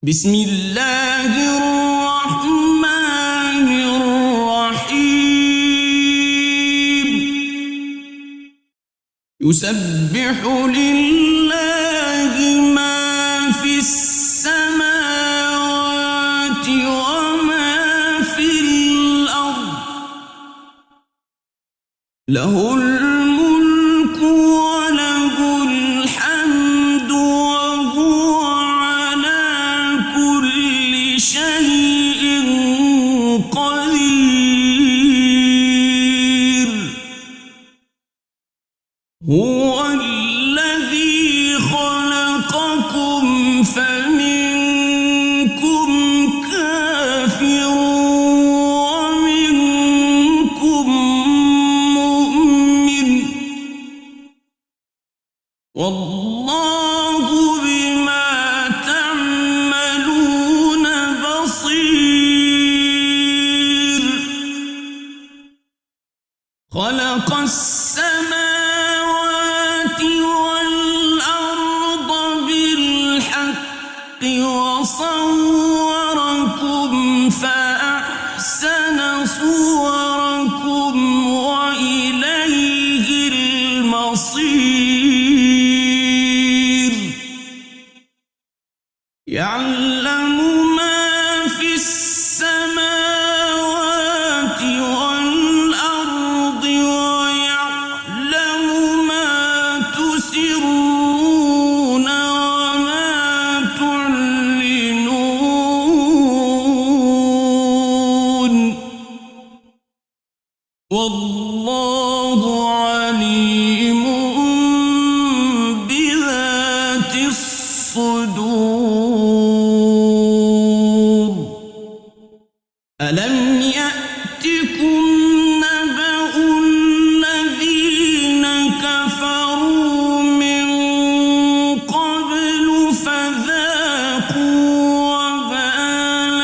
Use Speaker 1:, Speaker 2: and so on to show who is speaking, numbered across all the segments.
Speaker 1: بسم الله الرحمن الرحيم يسبح لله ما في السماوات وما في الأرض له الملك وله الحمد وهو على كل شيء قدير هو الذي خلقكم فمنكم كافر ومنكم مؤمن والله بما تعملون بصير خلق السماوات والأرض بالحق وصوركم فأحسن صوركم وإليه المصير يعلم ما في السماوات والأرض ويعلم ما تسرون وما تعلنون والله عليم بذات الصدور ألم يأتكم نبأ الذين كفروا من قبل فذاقوا وبال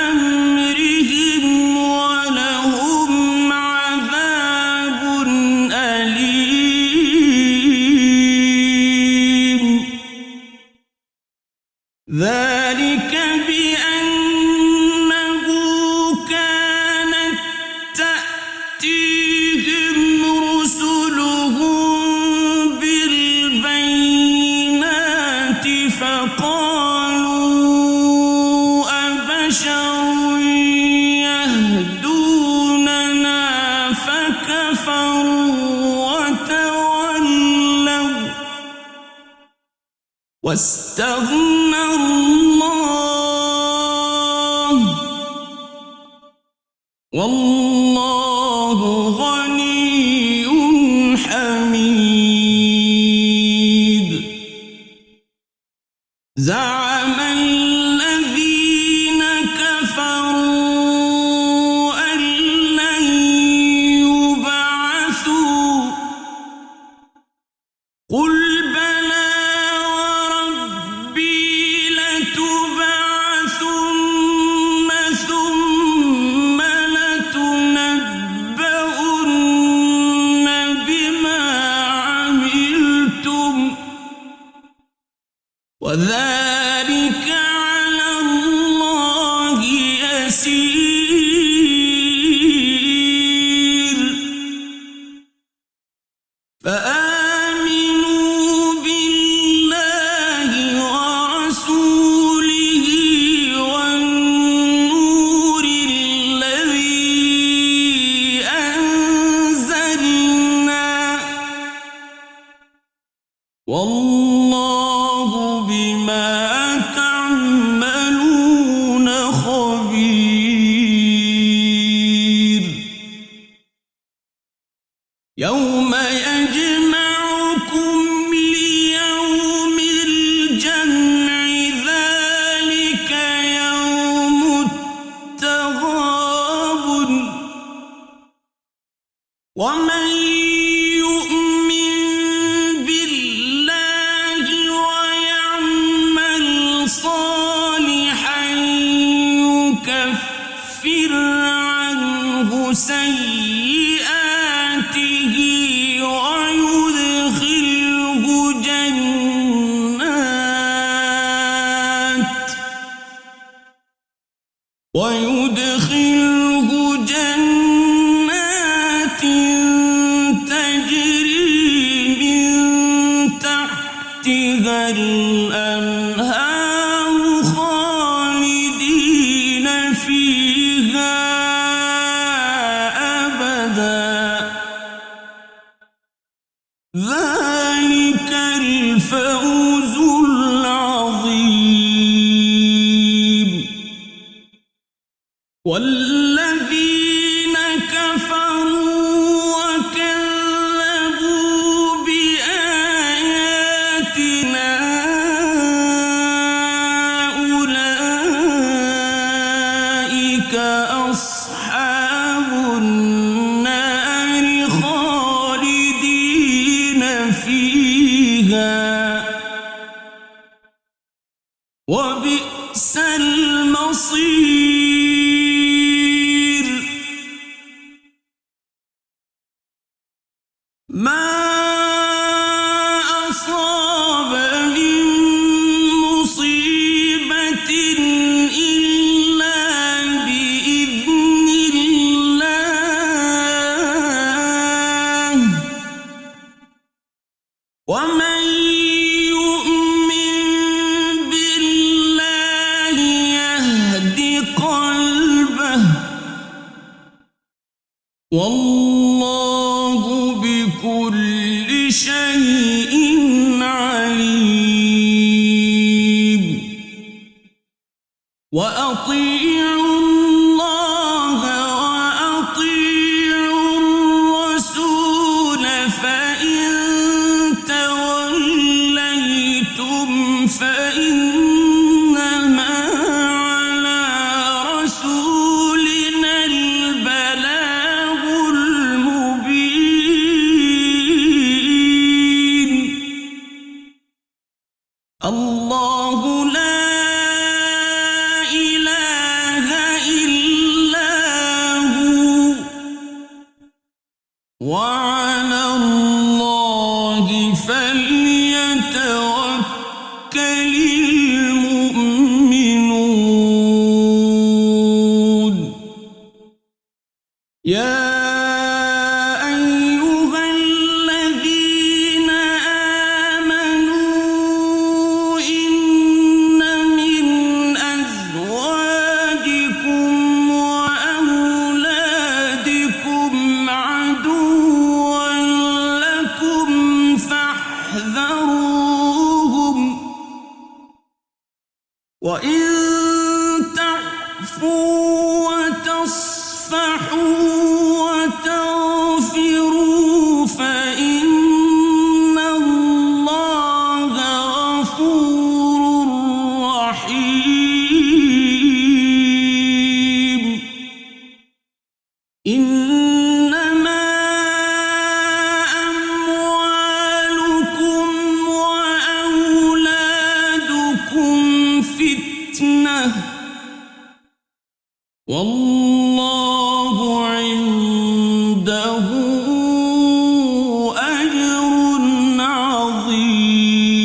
Speaker 1: أمرهم ولهم عذاب أليم ذلك بأنه كانت تأتيهم رسلهم بالبينات فقالوا أبشر يهدوننا فكفروا وتولوا واستغنى الله والله غني حميد زعم الذين كفروا أن لن يبعثوا قل بلى وربي لتبعثن ثم لتنبؤن بما عملتم وذلك على الله يسير فآمنوا بالله ورسوله والنور الذي أنزلنا والله بما تعملون خبير يوم يجمعكم ليوم الجمع ذلك يوم التغابن ومن يؤمن بالله تحتها الأنهار خالدين فيها أبدا ذلك الفوز العظيم والذين كفروا وكذبوا بآياتنا أولئك أصحاب النار خالدين فيها وبئس المصير ما أصاب من مصيبة إلا بإذن الله ومن يؤمن بالله يهد قلبه والله بكل شيء عليم وأطيعوا الله وأطيعوا الرسول فإن توليتم فإنما على رسولنا البلاغ المبين الله لا إله إلا هو وعلى الله فليتوكل المؤمنون يا أيها الذين آمنوا إن من أزواجكم وأولادكم عدوا لكم فاحذروهم وإن تعفوا وتصفحوا وتغفروا فإن الله غفور رحيم إنما أموالكم وأولادكم فتنة والله عنده أجر عظيم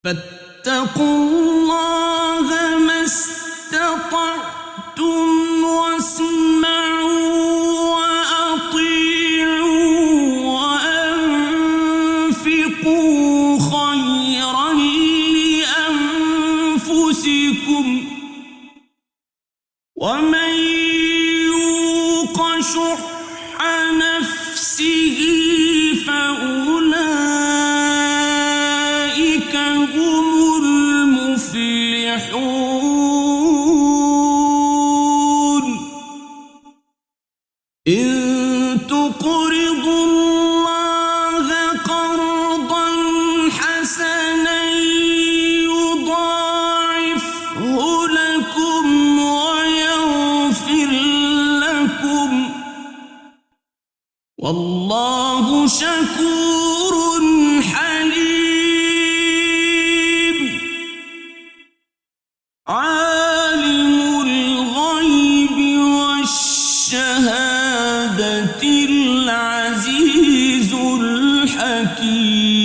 Speaker 1: فاتقوا الله ما استطعتم واسمعوا وأطيعوا وأنفقوا خيرا لأنفسكم ومن يوق شح نفسه فأولئك هم المفلحون إن تقرضوا الله قرضا حسنا يضاعفه لكم ويغفر لكم والله شكور حليم عالم الغيب والشهادة العزيز الحكيم